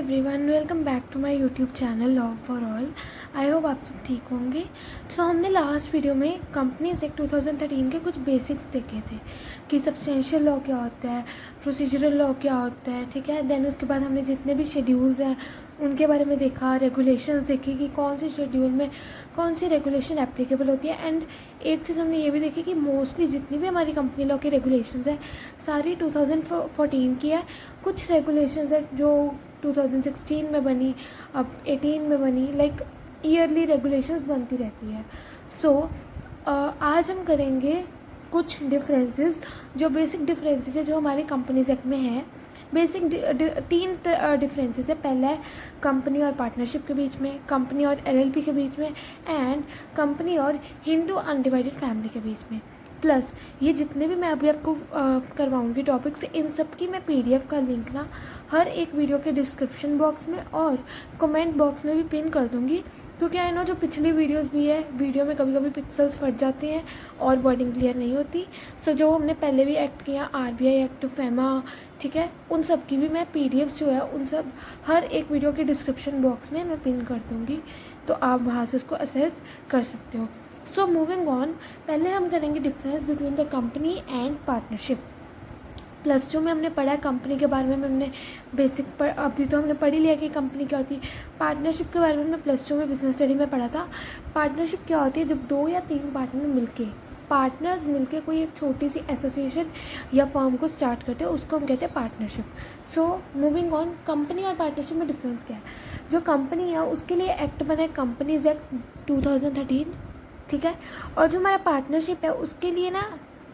Everyone, welcome back to my YouTube channel law for all. I hope आप सब ठीक होंगे। सो हमने लास्ट वीडियो में कंपनीज एक्ट 2013 के कुछ बेसिक्स देखे थे कि सब्सटेंशियल लॉ क्या होता है, प्रोसीजरल लॉ क्या होता है, ठीक है। देन उसके बाद हमने जितने भी शेड्यूल्स हैं उनके बारे में देखा, रेगुलेशंस देखी कि कौन से शेड्यूल में कौन सी रेगुलेशन एप्लीकेबल होती है। एंड एक चीज़ हमने ये भी देखी कि मोस्टली जितनी भी हमारी कंपनी लॉ की रेगुलेशंस है सारी 2014 की है। कुछ रेगुलेशंस है जो 2016 में बनी, अब 18 में बनी, लाइक ईयरली रेगुलेशंस बनती रहती है। सो आज हम करेंगे कुछ डिफरेंसेस, जो बेसिक डिफरेंसेस है जो हमारे कंपनीज एक्ट में है। बेसिक तीन डिफरेंसेस है। पहला है कंपनी और पार्टनरशिप के बीच में, कंपनी और एलएलपी के बीच में, एंड कंपनी और हिंदू अनडिवाइडेड फैमिली के बीच में। प्लस ये जितने भी मैं अभी आपको करवाऊंगी टॉपिक्स, इन सब की मैं पीडीएफ का लिंक ना हर एक वीडियो के डिस्क्रिप्शन बॉक्स में और कमेंट बॉक्स में भी पिन कर दूंगी, क्योंकि आई नो जो पिछली वीडियोस भी है वीडियो में कभी कभी पिक्सल्स फट जाते हैं और वर्डिंग क्लियर नहीं होती। सो जो हमने पहले भी एक्ट किया, आरबीआई एक्ट, फेमा, ठीक है, उन सब की भी मैं पीडीएफ जो है उन सब हर एक वीडियो के डिस्क्रिप्शन बॉक्स में मैं पिन कर दूँगी, तो आप वहाँ से उसको असेस कर सकते हो। सो मूविंग ऑन, पहले हम करेंगे difference between the company and partnership. Plus two में हमने पढ़ा है कंपनी के बारे में, हमने बेसिक अभी तो हमने पढ़ ही लिया कि कंपनी क्या होती है। पार्टनरशिप के बारे में हमने प्लस टू में बिजनेस स्टडी में पढ़ा था। पार्टनरशिप क्या होती है? जब 2 या 3 पार्टनर्स मिलके कोई एक छोटी सी एसोसिएशन या फर्म को स्टार्ट करते हैं, उसको हम कहते हैं partnership. So moving on, company और पार्टनरशिप में डिफरेंस क्या है? जो कंपनी है उसके लिए एक्ट बना है कंपनीज एक्ट 2013, ठीक है। और जो हमारा पार्टनरशिप है उसके लिए ना,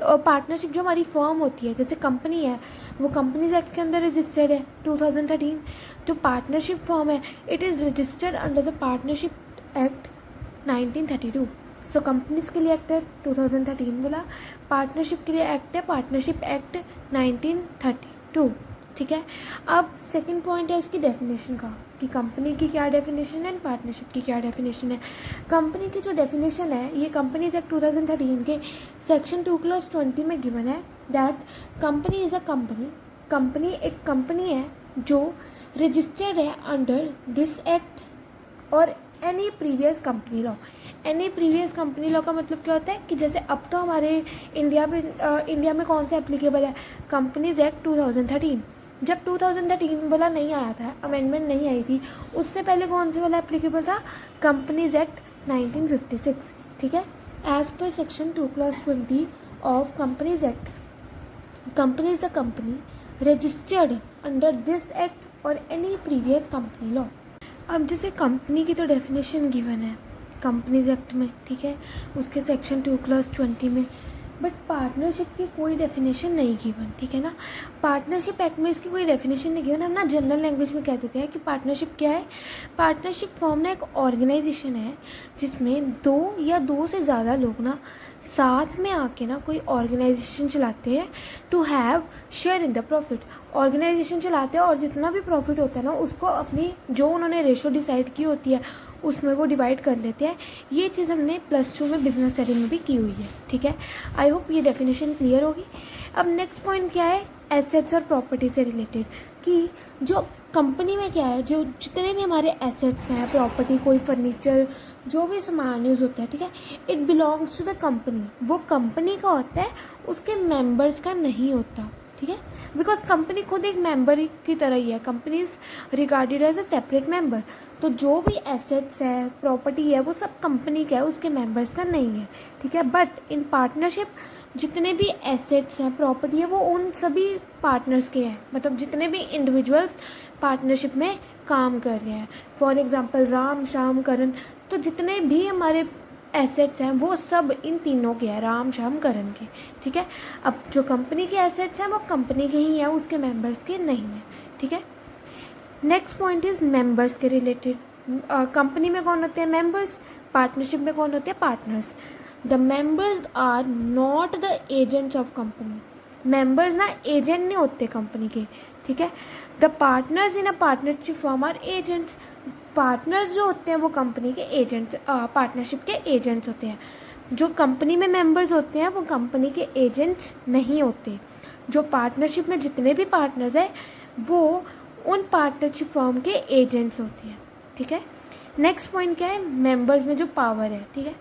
पार्टनरशिप जो हमारी फर्म होती है, जैसे कंपनी है वो कंपनीज एक्ट के अंदर रजिस्टर्ड है 2013। जो पार्टनरशिप फर्म है it is registered under the partnership act 1932। So companies के लिए एक्ट है 2013 बोला, पार्टनरशिप के लिए एक्ट है पार्टनरशिप एक्ट 1932, ठीक है। अब सेकंड पॉइंट है इसकी डेफिनेशन का, कि कंपनी की क्या डेफिनेशन है एंड पार्टनरशिप की क्या डेफिनेशन है। कंपनी की जो डेफिनेशन है ये कंपनीज एक्ट 2013 के सेक्शन 2 क्लॉज 20 में गिवन है that company is a company. Company एक कंपनी है जो रजिस्टर्ड है अंडर दिस एक्ट और any previous company law. Any previous company law का मतलब क्या होता है कि जैसे अब तो हमारे इंडिया में कौन सा एप्लीकेबल है? Companies act 2013। जब 2013 वाला नहीं आया था, अमेंडमेंट नहीं आई थी, उससे पहले कौन से वाला एप्लीकेबल था? कंपनीज एक्ट 1956, ठीक है। As per section 2 clause 20 of Companies Act, company is a company registered under this act और एनी प्रीवियस कंपनी लॉ। अब जैसे कंपनी की तो डेफिनेशन गिवन है कंपनीज एक्ट में, ठीक है, उसके सेक्शन 2 क्लॉज 20 में, बट पार्टनरशिप की कोई डेफिनेशन नहीं गिवन, ठीक है ना। पार्टनरशिप एक्ट में इसकी कोई डेफिनेशन नहीं गिवन। हम ना जनरल लैंग्वेज में कह देते हैं कि पार्टनरशिप क्या है। पार्टनरशिप फॉर्म ना एक ऑर्गेनाइजेशन है जिसमें 2 या 2 से ज़्यादा लोग ना साथ में आके ना कोई ऑर्गेनाइजेशन चलाते हैं to have share in the profit. Organisation चलाते हैं और जितना भी प्रॉफिट होता है ना उसको अपनी जो उन्होंने रेशो डिसाइड की होती है उसमें वो डिवाइड कर लेते हैं। ये चीज़ हमने प्लस 2 में बिजनेस स्टडी में भी की हुई है, ठीक है। आई होप ये डेफिनेशन क्लियर होगी। अब नेक्स्ट पॉइंट क्या है? एसेट्स और प्रॉपर्टी से रिलेटेड, कि जो कंपनी में क्या है, जो जितने भी हमारे एसेट्स हैं, प्रॉपर्टी, कोई फर्नीचर, जो भी सामान यूज़ होता है, ठीक है, it belongs to the company. वो कंपनी का होता है, उसके मेंबर्स का नहीं होता, ठीक है। बिकॉज कंपनी खुद एक मेंबर की तरह ही है, company is regarded as a separate member. तो जो भी एसेट्स है, प्रॉपर्टी है, वो सब कंपनी का है, उसके मेंबर्स का नहीं है, ठीक है। बट इन पार्टनरशिप जितने भी एसेट्स हैं, प्रॉपर्टी है, वो उन सभी पार्टनर्स के हैं, मतलब जितने भी इंडिविजुअल्स पार्टनरशिप में काम कर रहे हैं। फॉर एग्जांपल राम, श्याम, करण, तो जितने भी हमारे एसेट्स हैं वो सब इन तीनों के हैं, राम, श्याम, करण के, ठीक है। अब जो कंपनी के एसेट्स हैं वो कंपनी के ही हैं, उसके मेंबर्स के नहीं हैं, ठीक है। नेक्स्ट पॉइंट इज मेंबर्स के रिलेटेड। कंपनी में कौन होते हैं? मेंबर्स। पार्टनरशिप में कौन होते हैं? Partners. The members are not the agents of company. Members ना एजेंट नहीं होते कंपनी के, ठीक है। The partners in a partnership firm are agents. Partners जो होते हैं वो कंपनी के एजेंट्स, पार्टनरशिप के एजेंट्स होते हैं। जो कंपनी में मेंबर्स होते हैं वो कंपनी के एजेंट्स नहीं होते। जो पार्टनरशिप में जितने भी पार्टनर्स हैं वो उन पार्टनरशिप फर्म के एजेंट्स होती है, ठीक है। नेक्स्ट पॉइंट क्या है, मेंबर्स में जो पावर है, ठीक है,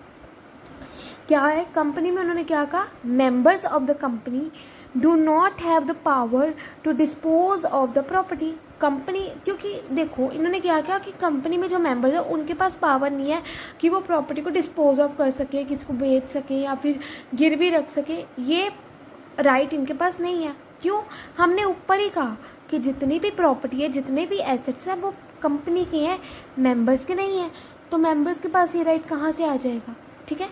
क्या है कंपनी में उन्होंने क्या कहा, members of the company do not have the power to dispose of the property. Company, क्योंकि देखो इन्होंने क्या किया कि कंपनी में जो मेंबर्स है उनके पास पावर नहीं है कि वो प्रॉपर्टी को डिस्पोज ऑफ कर सके, किसी को बेच सके या फिर गिरवी रख सके, ये राइट इनके पास नहीं है। क्यों, हमने ऊपर ही कहा कि जितनी भी प्रॉपर्टी है, जितने भी एसेट्स हैं वो कंपनी के हैं, मेंबर्स के नहीं है। तो मेंबर्स के पास ये राइट कहाँ से आ जाएगा, ठीक है।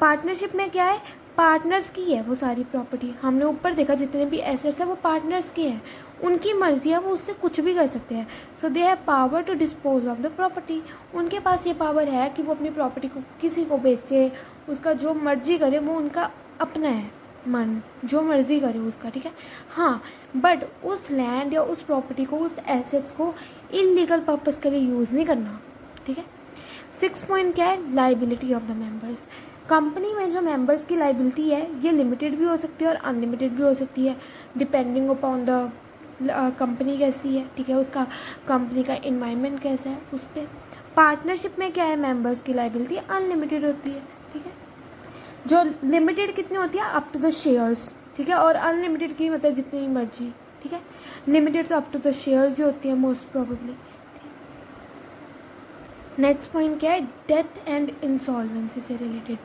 पार्टनरशिप में क्या है, पार्टनर्स की है वो सारी प्रॉपर्टी, हमने ऊपर देखा जितने भी एसेट्स हैं वो पार्टनर्स के हैं, उनकी मर्जी है, वो उससे कुछ भी कर सकते हैं। So they have power to dispose of the property, उनके पास ये पावर है कि वो अपनी प्रॉपर्टी को किसी को बेचे, उसका जो मर्जी करे, वो उनका अपना है मन, जो मर्जी करे उसका, ठीक है। हाँ, बट उस लैंड या उस प्रॉपर्टी को, उस एसेट्स को इलीगल पर्पज़ के लिए यूज़ नहीं करना, ठीक है। 6 पॉइंट क्या है, liability of the members. Company में जो मेंबर्स की लाइबिलिटी है ये लिमिटेड भी हो सकती है और अनलिमिटेड भी हो सकती है, डिपेंडिंग अपॉन द कंपनी कैसी है, ठीक है, उसका कंपनी का इन्वायरमेंट कैसा है उस पर। पार्टनरशिप में क्या है, मेंबर्स की लाइबिलिटी अनलिमिटेड होती है, ठीक है। जो लिमिटेड कितनी होती है, अप टू द शेयर्स, ठीक है, और अनलिमिटेड की मतलब जितनी मर्जी, ठीक है। लिमिटेड तो अप टू द शेयर्स ही होती है मोस्ट प्रोबेबली। नेक्स्ट पॉइंट क्या है, डेथ एंड इंसॉल्वेंसी से रिलेटेड,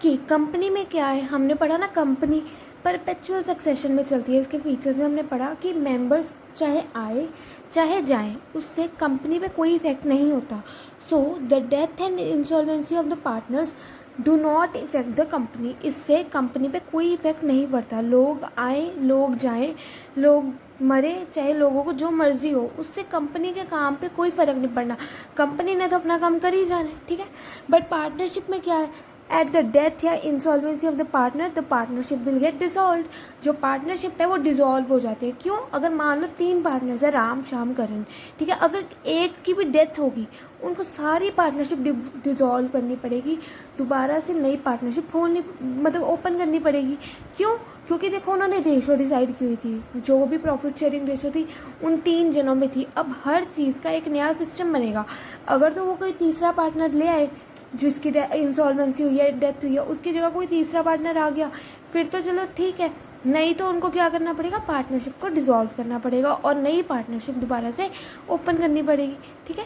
कि कंपनी में क्या है, हमने पढ़ा ना कंपनी परपेचुअल सक्सेशन में चलती है, इसके फीचर्स में हमने पढ़ा कि मेंबर्स चाहे आए चाहे जाएं, उससे कंपनी पे कोई इफेक्ट नहीं होता। So the death and insolvency of the partners do not effect the company, इससे कंपनी पे कोई इफेक्ट नहीं पड़ता। लोग आए लोग जाएं, लोग मरे, चाहे लोगों को जो मर्जी हो, उससे कंपनी के काम पे कोई फ़र्क नहीं पड़ना, कंपनी ने तो अपना काम कर ही जाना है, ठीक है। बट पार्टनरशिप में क्या है, एट द डेथ या insolvency of the partner the partnership will get dissolved. जो पार्टनरशिप है वो डिसॉल्व हो जाती है। क्यों, अगर मान लो 3 पार्टनर्स है, राम श्याम करण, ठीक है, अगर एक की भी डेथ होगी उनको सारी पार्टनरशिप डिसॉल्व करनी पड़ेगी, दोबारा से नई पार्टनरशिप खोलनी, मतलब ओपन करनी पड़ेगी। क्यों, क्योंकि देखो उन्होंने रेशो डिसाइड की हुई थी, जो भी प्रॉफिट शेयरिंग रेशो थी उन 3 जनों में थी। अब हर चीज़ का एक नया सिस्टम बनेगा। अगर तो वो कोई तीसरा पार्टनर ले आए जिसकी इंसॉल्वेंसी हुई है, डेथ हुई है, उसकी जगह कोई तीसरा पार्टनर आ गया, फिर तो चलो ठीक है, नहीं तो उनको क्या करना पड़ेगा, पार्टनरशिप को डिसॉल्व करना पड़ेगा और नई पार्टनरशिप दोबारा से ओपन करनी पड़ेगी, ठीक है।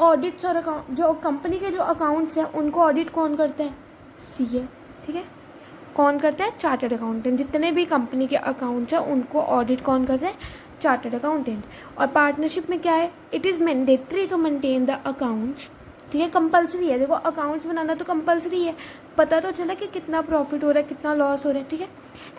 ऑडिट्स और अकाउंट, जो कंपनी के जो अकाउंट्स हैं उनको ऑडिट कौन करता है, सीए, ठीक है। कौन करता है, चार्टर्ड अकाउंटेंट। जितने भी कंपनी के अकाउंट्स हैं उनको ऑडिट कौन करता है, चार्टर्ड अकाउंटेंट। और पार्टनरशिप में क्या है, it is mandatory to maintain the accounts, ठीक है, कंपलसरी है। देखो अकाउंट्स बनाना तो कंपलसरी है, पता तो चला कि कितना प्रॉफिट हो रहा है, कितना लॉस हो रहा है, ठीक है।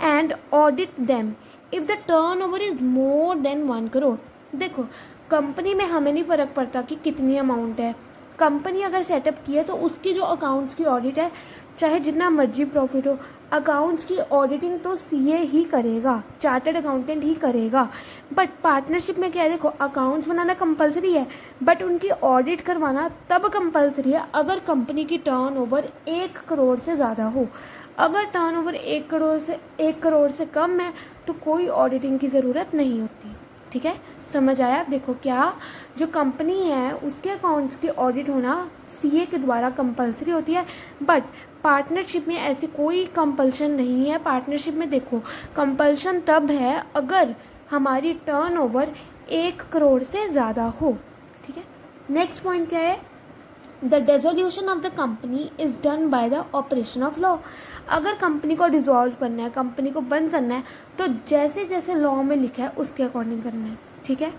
And audit them if the turn over is more than 1 crore. देखो कंपनी में हमें नहीं फ़र्क पड़ता कि कितनी अमाउंट है, कंपनी अगर सेटअप की है तो उसकी जो अकाउंट्स की ऑडिट है, चाहे जितना मर्जी प्रॉफिट हो, अकाउंट्स की ऑडिटिंग तो सीए ही करेगा, चार्टर्ड अकाउंटेंट ही करेगा। बट पार्टनरशिप में क्या है, देखो अकाउंट्स बनाना कंपलसरी है, बट उनकी ऑडिट करवाना तब कंपलसरी है अगर कंपनी की टर्नओवर 1 करोड़ से ज़्यादा हो। अगर टर्नओवर 1 करोड़ से कम है तो कोई ऑडिटिंग की ज़रूरत नहीं होती, ठीक है। समझ आया। देखो क्या, जो कंपनी है उसके अकाउंट्स की ऑडिट होना सीए के द्वारा कंपलसरी होती है, बट पार्टनरशिप में ऐसी कोई कंपल्शन नहीं है। पार्टनरशिप में देखो कंपल्शन तब है अगर हमारी टर्नओवर 1 करोड़ से ज़्यादा हो, ठीक है। नेक्स्ट पॉइंट क्या है, the dissolution of the company is done by the operation of law. अगर कंपनी को डिसॉल्व करना है, कंपनी को बंद करना है, तो जैसे जैसे लॉ में लिखा है उसके अकॉर्डिंग करना है, ठीक है।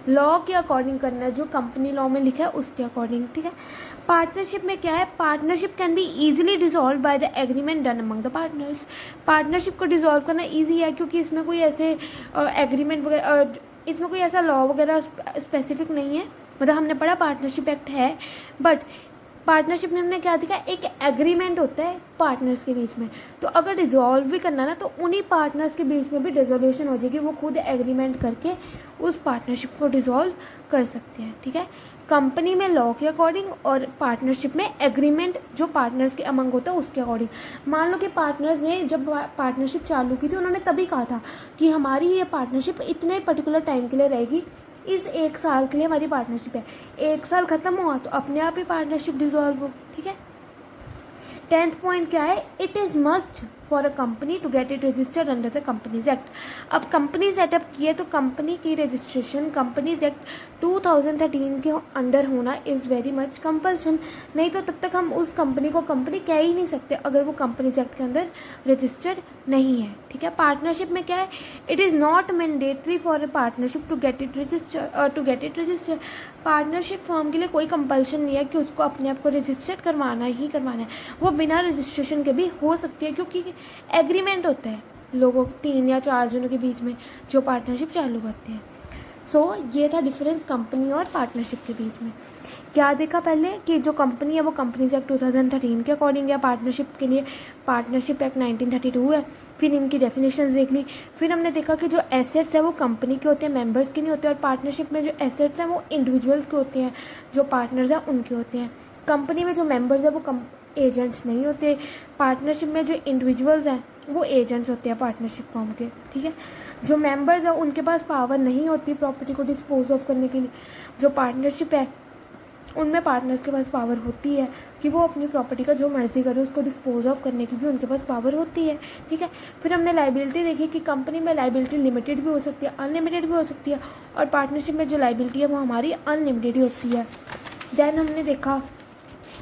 लॉ के अकॉर्डिंग करना है, जो कंपनी लॉ में लिखा है उसके अकॉर्डिंग, ठीक है। पार्टनरशिप में क्या है, partnership can be easily dissolve by the agreement done among the partners. Partnership को डिसॉल्व करना ईजी है क्योंकि इसमें कोई ऐसे एग्रीमेंट वगैरह, इसमें कोई ऐसा लॉ वगैरह स्पेसिफिक नहीं है। मतलब हमने पढ़ा पार्टनरशिप एक्ट है, बट पार्टनरशिप में हमने क्या देखा, एक एग्रीमेंट होता है पार्टनर्स के बीच में। तो अगर डिसॉल्व भी करना ना तो उन्हीं पार्टनर्स के बीच में भी डिसोल्यूशन हो जाएगी, वो खुद एग्रीमेंट करके उस पार्टनरशिप को डिसॉल्व कर सकते हैं, ठीक है। कंपनी में लॉ के अकॉर्डिंग और पार्टनरशिप में एग्रीमेंट जो पार्टनर्स के अमंग होता है उसके अकॉर्डिंग। मान लो कि पार्टनर्स ने जब पार्टनरशिप चालू की थी उन्होंने तभी कहा था कि हमारी ये पार्टनरशिप इतने पर्टिकुलर टाइम के लिए रहेगी, इस 1 साल के लिए हमारी पार्टनरशिप है, 1 साल ख़त्म हुआ तो अपने आप ही पार्टनरशिप डिसॉल्व हो, ठीक है। 10th पॉइंट क्या है, it is must for a company to get it registered under the companies Act. अब कंपनी सेटअप की है तो कंपनी की रजिस्ट्रेशन कंपनीज एक्ट 2013 के अंडर होना इज़ वेरी मच कंपल्सन, नहीं तो तब तक हम उस कंपनी को कंपनी कह ही नहीं सकते अगर वो कंपनीज एक्ट के अंदर रजिस्टर्ड नहीं है, ठीक है। पार्टनरशिप में क्या है, it is not mandatory for a partnership to get it registered. Partnership form के लिए कोई कंपल्शन नहीं है कि उसको अपने आप को रजिस्टर्ड करवाना ही करवाना है, वो बिना रजिस्ट्रेशन के भी हो सकती है, क्योंकि एग्रीमेंट होता है लोगों 3 या 4 जनों के बीच में जो पार्टनरशिप चालू करते हैं। सो ये था डिफरेंस कंपनी और पार्टनरशिप के बीच में। क्या देखा पहले कि जो कंपनी है वो कंपनीज एक्ट 2013 के अकॉर्डिंग है, पार्टनरशिप के लिए पार्टनरशिप एक्ट 1932 है। फिर इनकी डेफिनेशंस देख ली, फिर हमने देखा कि जो एसेट्स है वो कंपनी के होते हैं, मेंबर्स के नहीं होते, और पार्टनरशिप में जो एसेट्स हैं वो इंडिविजुअल्स के होते हैं, जो पार्टनर्स हैं उनके होते हैं। कंपनी में जो मेंबर्स हैं वो एजेंट्स नहीं होते, पार्टनरशिप में जो इंडिविजुअल्स हैं वो एजेंट्स होते हैं पार्टनरशिप फॉर्म के, ठीक है। जो मेंबर्स हैं उनके पास पावर नहीं होती प्रॉपर्टी को डिस्पोज ऑफ करने के लिए, जो पार्टनरशिप है उनमें पार्टनर्स के पास पावर होती है कि वो अपनी प्रॉपर्टी का जो मर्जी करे उसको डिस्पोज ऑफ करने की भी उनके पास पावर होती है, ठीक है। फिर हमने लाइबिलिटी देखी कि कंपनी में लाइबिलिटी लिमिटेड भी हो सकती है, अनलिमिटेड भी हो सकती है, और पार्टनरशिप में जो लाइबिलिटी है वो हमारी अनलिमिटेड ही होती है। देन हमने देखा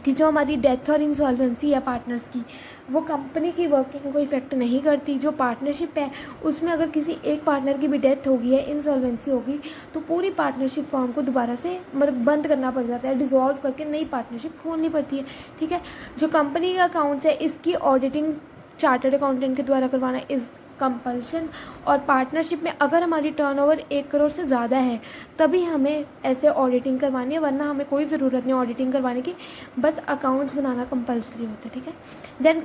कि जो हमारी डेथ और इंसॉल्वेंसी है पार्टनर्स की, वो कंपनी की वर्किंग को इफेक्ट नहीं करती। जो पार्टनरशिप है उसमें अगर किसी एक पार्टनर की भी डेथ होगी है, इंसॉल्वेंसी होगी, तो पूरी पार्टनरशिप फॉर्म को दोबारा से मतलब बंद करना पड़ जाता है, डिसॉल्व करके नई पार्टनरशिप खोलनी पड़ती है, ठीक है। जो कंपनी का अकाउंट्स है इसकी ऑडिटिंग चार्टर्ड अकाउंटेंट के द्वारा करवाना इज़ कंपल्शन। और पार्टनरशिप में अगर हमारी टर्नओवर 1 करोड़ से ज़्यादा है तभी हमें ऐसे ऑडिटिंग करवानी है, वरना हमें कोई ज़रूरत नहीं ऑडिटिंग करवाने की, बस अकाउंट्स बनाना कंपल्सरी होता है, ठीक है। देन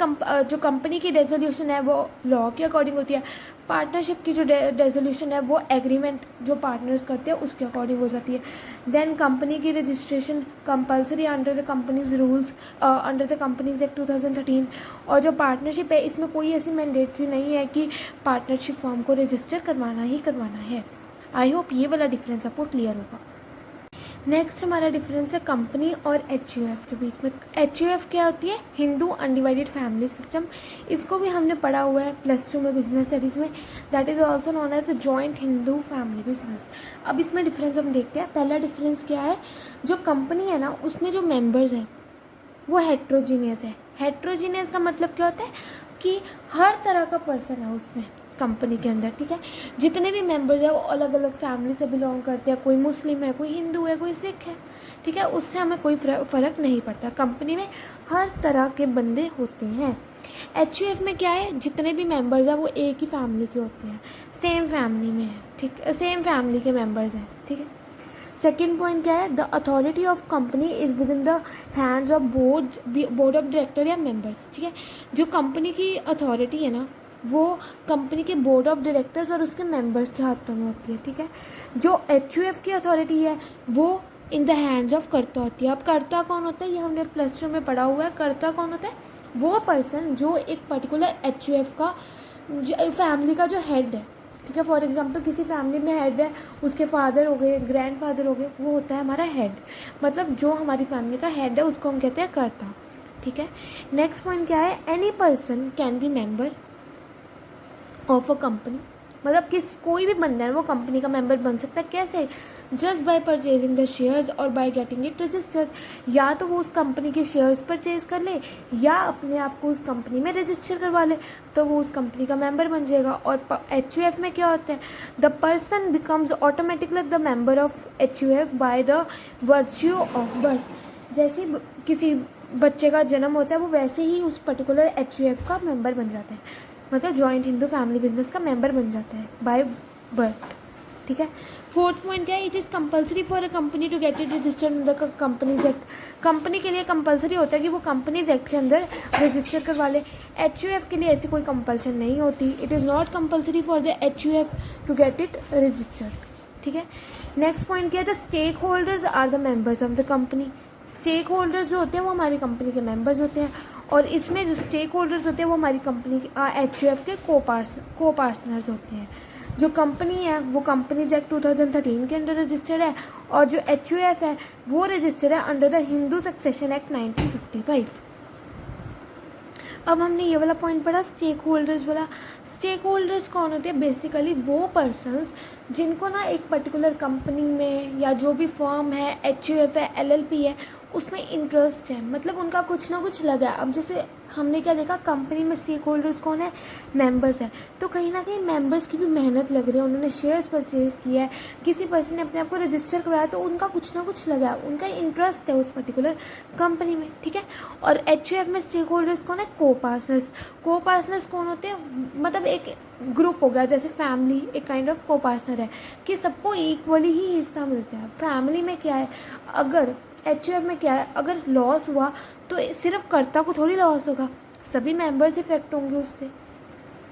जो कंपनी की रेजोल्यूशन है वो लॉ के अकॉर्डिंग होती है। पार्टनरशिप की जो रेजोल्यूशन है वो एग्रीमेंट जो पार्टनर्स करते हैं उसके अकॉर्डिंग हो जाती है। देन कंपनी की registration compulsory under the companies rules under the companies act 2013। और जो पार्टनरशिप है इसमें कोई ऐसी मैंडेटरी नहीं है कि पार्टनरशिप फॉर्म को रजिस्टर करवाना ही करवाना है। आई होप ये वाला डिफरेंस आपको क्लियर होगा। नेक्स्ट हमारा डिफरेंस है कंपनी और HUF के बीच में। HUF क्या होती है, हिंदू अनडिवाइडेड फैमिली सिस्टम। इसको भी हमने पढ़ा हुआ है +2 में बिजनेस स्टडीज़ में, that is also known as joint Hindu family business. अब इसमें डिफरेंस हम देखते हैं। पहला डिफरेंस क्या है, जो कंपनी है ना उसमें जो मेंबर्स हैं वो हेट्रोजीनियस है। हेट्रोजीनियस का मतलब क्या होता है कि हर तरह का पर्सन है उसमें कंपनी के अंदर, ठीक है। जितने भी मेंबर्स हैं वो अलग अलग फैमिली से बिलोंग करते हैं, कोई मुस्लिम है, कोई हिंदू है, कोई सिख है, ठीक है। उससे हमें कोई फ़र्क नहीं पड़ता, कंपनी में हर तरह के बंदे होते हैं। HUF में क्या है, जितने भी मेंबर्स हैं वो एक ही फैमिली के होते हैं, सेम फैमिली में है, ठीक, सेम फैमिली के मेंबर्स हैं, ठीक है। सेकेंड पॉइंट क्या है, the authority of company is with in the hands of board of director या मेंबर्स, ठीक है। जो कंपनी की अथॉरिटी है ना वो कंपनी के बोर्ड ऑफ डायरेक्टर्स और उसके मेंबर्स के हाथों में होती है, ठीक है। जो HUF की अथॉरिटी है वो इन द हैंड्स ऑफ कर्ता होती है। अब कर्ता कौन होता है, ये हमने +2 में पढ़ा हुआ है। कर्ता कौन होता है, वो पर्सन जो एक पर्टिकुलर HUF का फैमिली का जो हेड है, ठीक है। फॉर एग्जांपल किसी फैमिली में हेड है, उसके फादर हो गए, ग्रैंड फादर हो गए, वो होता है हमारा हेड, मतलब जो हमारी फैमिली का हेड है उसको हम कहते हैं कर्ता, ठीक है। नेक्स्ट पॉइंट क्या है, any person can be member of a company, मतलब कोई भी बंदा है वो कंपनी का मेंबर बन सकता है। कैसे, just by purchasing the shares और बाय गेटिंग इट रजिस्टर्ड। या तो वो उस कंपनी के शेयर्स परचेज कर ले या अपने आप को उस कंपनी में रजिस्टर करवा ले, तो वो उस कंपनी का मेंबर बन जाएगा। और HUF में क्या होता है, the person becomes automatically the member of HUF by the virtue of birth. जैसे किसी बच्चे का जन्म होता है वो वैसे ही उस पर्टिकुलर HUF का मेंबर बन जाता है, मतलब जॉइंट हिंदू फैमिली बिजनेस का मेंबर बन जाता है बाय बर्थ, ठीक है। फोर्थ पॉइंट क्या है, it is compulsory for a company to get it registered in the companies Act. Company के लिए कंपल्सरी होता है कि वो कंपनीज एक्ट के अंदर रजिस्टर करवा ले। HUF के लिए ऐसी कोई कंपल्सन नहीं होती। It is not compulsory for the HUF to get it registered, ठीक है। नेक्स्ट पॉइंट क्या है, the stakeholders are the members of the company. Stakeholders जो होते हैं वो हमारी कंपनी के मेंबर्स होते हैं, और इसमें जो स्टेक होल्डर्स होते हैं वो हमारी कंपनी HUF के को पार्टनर्स होते हैं। जो कंपनी है वो कंपनीज एक्ट 2013 के अंडर रजिस्टर्ड है, और जो HUF है वो रजिस्टर्ड है under the Hindu succession act 1955। अब हमने ये वाला पॉइंट पढ़ा स्टेक होल्डर्स वाला। स्टेक होल्डर्स कौन होते हैं? बेसिकली वो पर्सन्स जिनको ना एक पर्टिकुलर कंपनी में या जो भी फर्म है, HUF है, LLP है, उसमें इंटरेस्ट है, मतलब उनका कुछ ना कुछ लगा है। अब जैसे हमने क्या देखा, कंपनी में स्टेक होल्डर्स कौन है? मेंबर्स है। तो कहीं ना कहीं मेंबर्स की भी मेहनत लग रही है, उन्होंने शेयर्स परचेज किया है, किसी पर्सन ने अपने आप को रजिस्टर करवाया, तो उनका कुछ ना कुछ लगा है, उनका इंटरेस्ट है उस पर्टिकुलर कंपनी में, ठीक है। और HUF में स्टेक होल्डर्स कौन है? को पार्टनर्स। को पार्टनर्स कौन होते हैं? मतलब एक ग्रुप हो गया, जैसे फैमिली एक काइंड ऑफ को पार्टनर है कि सबको इक्वली ही हिस्सा मिलता है। फैमिली में क्या है, अगर HUF में क्या है, अगर लॉस हुआ तो सिर्फ कर्ता को थोड़ी लॉस होगा, सभी मेंबर्स इफेक्ट होंगे उससे,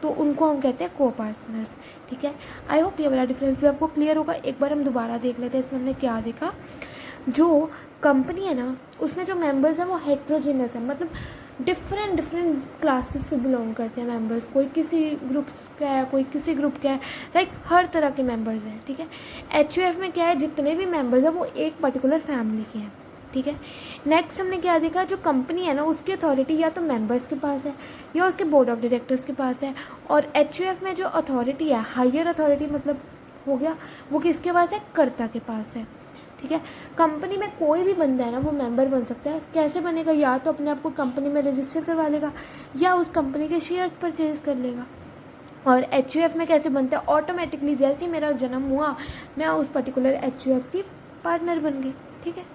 तो उनको हम कहते हैं को पार्टनर्स, ठीक है। आई होप ये वाला डिफरेंस भी आपको क्लियर होगा। एक बार हम दोबारा देख लेते हैं इसमें हमने क्या देखा। जो कंपनी है ना, उसमें जो मेंबर्स हैं वो हेट्रोजीनियस है, मतलब डिफरेंट क्लासेस से बिलोंग करते हैं मेंबर्स। कोई किसी ग्रुप का है, कोई किसी ग्रुप का है, लाइक हर तरह के मेंबर्स हैं, ठीक है। HUF में क्या है, जितने भी मेंबर्स हैं वो एक पर्टिकुलर फैमिली के हैं, ठीक है। नेक्स्ट हमने क्या देखा, जो कंपनी है ना उसकी अथॉरिटी या तो मेंबर्स के पास है या उसके बोर्ड ऑफ डायरेक्टर्स के पास है। और HUF में जो अथॉरिटी है, हायर अथॉरिटी मतलब हो गया, वो किसके पास है? कर्ता के पास है, ठीक है। कंपनी में कोई भी बंदा है ना वो मेंबर बन सकता है। कैसे बनेगा? या तो अपने आप को कंपनी में रजिस्टर करवा लेगा या उस कंपनी के शेयर्स परचेज कर लेगा। और HUF में कैसे बनता है? ऑटोमेटिकली जैसे ही मेरा जन्म हुआ मैं उस पर्टिकुलर HUF की पार्टनर बन गई, ठीक है।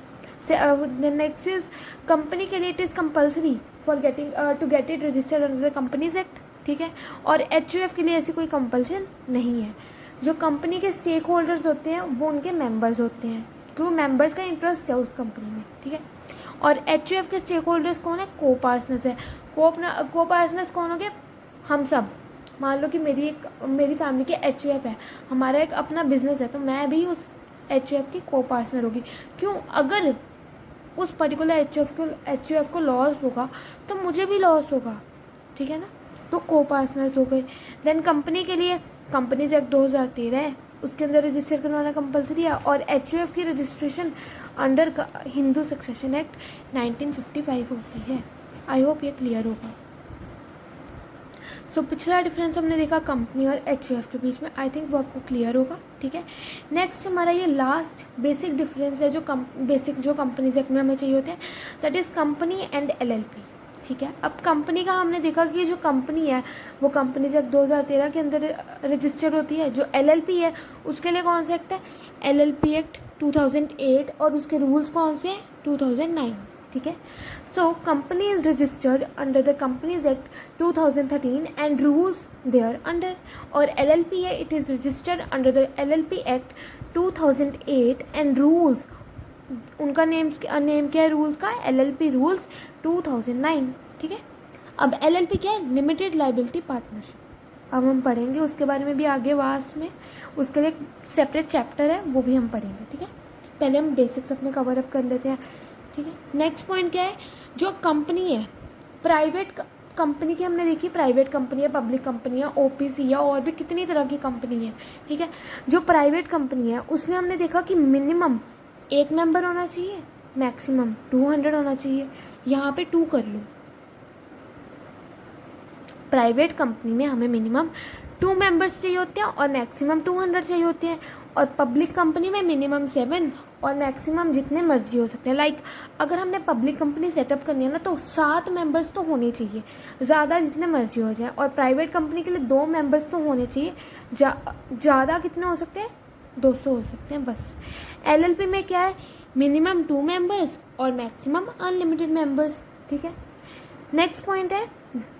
नेक्स्ट इज कंपनी के लिए it is compulsory for getting to get it registered under the companies Act, ठीक है। और HUF के लिए ऐसी कोई कंपल्सन नहीं है। जो कंपनी के स्टेक होल्डर्स होते हैं वो उनके मेंबर्स होते हैं, क्योंकि मेंबर्स का इंटरेस्ट है उस कंपनी में, ठीक है। और HUF के स्टेक होल्डर्स कौन है? को पार्टनर्स है। को पार्टनर्स कौन हो गए? हम सब। मान लो कि मेरी फैमिली के HUF है, हमारा एक अपना बिजनेस है, तो मैं भी उस HUF की को पार्टनर होगी। क्यों? अगर उस पर्टिकुलर HUF को लॉस होगा तो मुझे भी लॉस होगा, ठीक है ना। तो को पार्टनर्स हो गए। देन कंपनी के लिए कंपनीज एक्ट 2013 है, उसके अंदर रजिस्टर करवाना कंपलसरी है। और HUF की registration under Hindu succession act 1955 होती है। आई होप ये क्लियर होगा। सो पिछला डिफरेंस हमने देखा कंपनी और HUF के बीच में, आई थिंक वो आपको क्लियर होगा, ठीक है। नेक्स्ट हमारा ये लास्ट बेसिक डिफरेंस है जो कंपनीज एक्ट में हमें चाहिए होते हैं, that is company and LLP, ठीक है। अब कंपनी का हमने देखा कि जो कंपनी है वो कंपनीज एक्ट 2013 के अंदर रजिस्टर्ड होती है। जो LLP है उसके लिए कौन सा एक्ट है? LLP एक्ट 2008, और उसके रूल्स कौन से हैं? 2009, ठीक है। So company is registered under the companies act 2013 and rules thereunder. और LLP है, it is registered under the LLP act 2008 and rules, उनका नेम क्या है रूल्स का? LLP रूल्स 2009, ठीक है। अब LLP क्या है? Limited liability partnership. अब हम पढ़ेंगे उसके बारे में भी आगे वास में, उसके लिए एक सेपरेट चैप्टर है, वो भी हम पढ़ेंगे, ठीक है। पहले हम बेसिक्स अपने कवर अप कर लेते हैं, ठीक है। नेक्स्ट पॉइंट क्या है? जो कंपनी है, प्राइवेट कंपनी की हमने देखी, प्राइवेट कंपनी है, पब्लिक कंपनी है, OPC है, और भी कितनी तरह की कंपनी है, ठीक है। जो प्राइवेट कंपनी है उसमें हमने देखा कि मिनिमम एक मेंबर होना चाहिए, मैक्सिमम 200 होना चाहिए। यहाँ पे 2 कर लो। प्राइवेट कंपनी में हमें मिनिमम 2 मेंबर्स चाहिए होते हैं और मैक्सिमम 200 चाहिए होते हैं। और पब्लिक कंपनी में मिनिमम 7 और मैक्सिमम जितने मर्जी हो सकते हैं। लाइक अगर हमने पब्लिक कंपनी सेटअप करनी है ना तो 7 मेंबर्स तो होने चाहिए, ज़्यादा जितने मर्जी हो जाए। और प्राइवेट कंपनी के लिए 2 मेंबर्स तो होने चाहिए, ज़्यादा कितने हो सकते हैं? 200 हो सकते हैं बस। LLP में क्या है? मिनिमम 2 मेंबर्स और मैक्सिमम अनलिमिटेड मेंबर्स, ठीक है। नेक्स्ट पॉइंट है,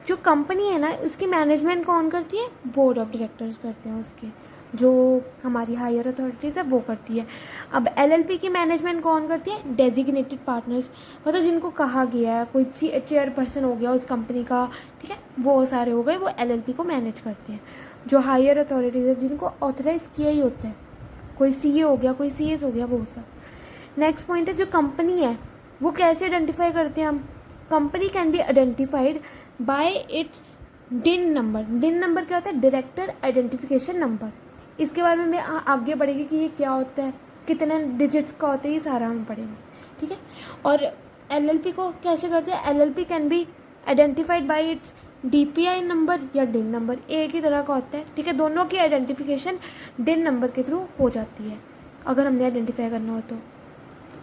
जो कंपनी है ना उसकी मैनेजमेंट कौन करती है? बोर्ड ऑफ डायरेक्टर्स करते हैं उसके, जो हमारी हायर अथॉरिटीज़ है वो करती है। अब LLP की मैनेजमेंट कौन करती है? डेजिग्नेटेड पार्टनर्स, मतलब जिनको कहा गया है, कोई चेयरपर्सन हो गया उस कंपनी का, ठीक है, वो सारे हो गए, वो LLP को मैनेज करते हैं। जो हायर अथॉरिटीज़ है जिनको ऑथराइज किया ही होता है, कोई CA हो गया, कोई CS हो गया, वो सब। नेक्स्ट पॉइंट है, जो कंपनी है वो कैसे आइडेंटिफाई करते हैं हम? Company can be identified by it's DIN number. DIN number क्या होता है? डायरेक्टर आइडेंटिफिकेशन नंबर, इसके बारे में आगे बढ़ेगी कि ये क्या होता है, कितने डिजिट्स का होता है, ये सारा हम पढ़ेंगे, ठीक है। और LLP को कैसे करते हैं, LLP can be identified by it's DPI number या डिन नंबर, एक ही तरह का होता है, ठीक है। दोनों की आइडेंटिफिकेशन डिन नंबर के थ्रू हो जाती है अगर हमने आइडेंटिफाई करना हो तो।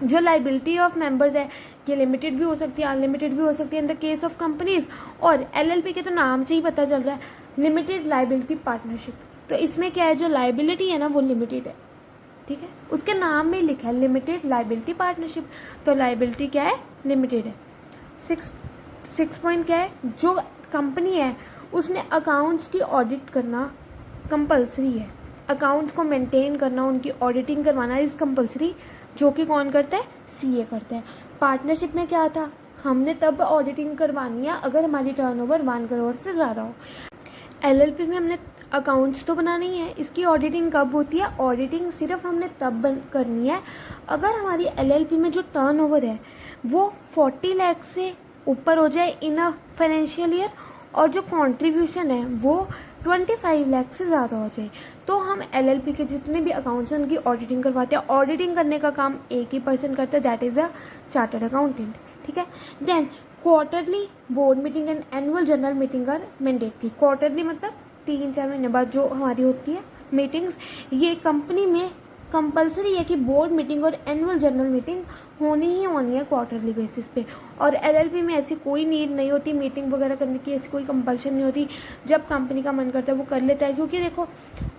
जो लाइबिलिटी ऑफ मेंबर्स है ये लिमिटेड भी हो सकती है, अनलिमिटेड भी हो सकती है in the case of companies. और LLP के तो नाम से ही पता चल रहा है, लिमिटेड लाइबिलिटी पार्टनरशिप। तो इसमें क्या है, जो लाइबिलिटी है ना वो लिमिटेड है, ठीक है, उसके नाम में लिखा है लिमिटेड लाइबिलिटी पार्टनरशिप, तो लाइबिलिटी क्या है, लिमिटेड है। 6 पॉइंट क्या है, जो कंपनी है उसने अकाउंट्स की ऑडिट करना कंपलसरी है, अकाउंट्स को मेंटेन करना, उनकी ऑडिटिंग करवाना इज़ कंपलसरी, जो कि कौन करता है, CA करता है। पार्टनरशिप में क्या था, हमने तब ऑडिटिंग करवानी है अगर हमारी टर्नओवर 1 करोड़ से ज़्यादा हो। LLP में हमने अकाउंट्स तो बनानी है, इसकी ऑडिटिंग कब होती है, ऑडिटिंग सिर्फ हमने तब करनी है अगर हमारी LLP में जो टर्नओवर है वो 40 लाख से ऊपर हो जाए इन अ फाइनेंशियल ईयर, और जो कंट्रीब्यूशन है वो 25 लाख से ज़्यादा हो जाए, तो हम LLP के जितने भी अकाउंट्स हैं उनकी ऑडिटिंग करवाते हैं। ऑडिटिंग करने का काम एक ही पर्सन करता है, that is a chartered accountant, ठीक है। Then quarterly board meeting and annual general meeting are mandatory. Quarterly मतलब 3-4 महीने बाद जो हमारी होती है मीटिंग्स, ये कंपनी में कंपलसरी है कि बोर्ड मीटिंग और एनुअल जनरल मीटिंग होनी ही होनी है क्वार्टरली बेसिस पे। और LLP में ऐसी कोई नीड नहीं होती मीटिंग वगैरह करने की, ऐसी कोई कंपल्शन नहीं होती, जब कंपनी का मन करता है वो कर लेता है। क्योंकि देखो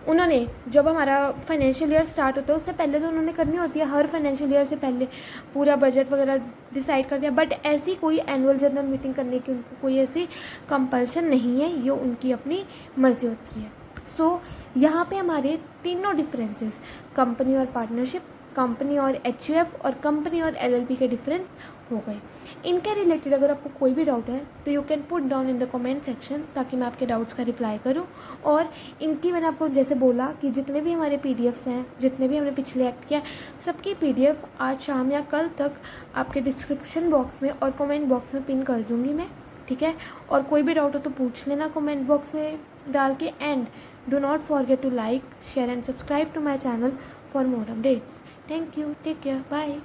उन्होंने जब हमारा फाइनेंशियल ईयर स्टार्ट होता है उससे पहले तो उन्होंने करनी होती है, हर फाइनेंशियल ईयर से पहले पूरा बजट वगैरह डिसाइड कर दिया, बट ऐसी कोई एनुअल जनरल मीटिंग करने की उनको कोई ऐसी कंपल्शन नहीं है, ये उनकी अपनी मर्जी होती है। सो यहाँ पे हमारे तीनों डिफरेंसेस, कंपनी और पार्टनरशिप, कंपनी और HUF और कंपनी और LLP के डिफरेंस हो गए। इनके रिलेटेड अगर आपको कोई भी डाउट है तो you can put down in the comment section, ताकि मैं आपके डाउट्स का रिप्लाई करूं। और इनकी मैंने आपको जैसे बोला कि जितने भी हमारे PDFs हैं, जितने भी हमने पिछले एक्ट किया, सबकी PDF आज शाम या कल तक आपके डिस्क्रिप्शन बॉक्स में और कमेंट बॉक्स में पिन कर दूँगी मैं, ठीक है। और कोई भी डाउट हो तो पूछ लेना कमेंट बॉक्स में डाल के। And do not forget to like, share and subscribe to my channel for more updates. Thank you. Take care. Bye.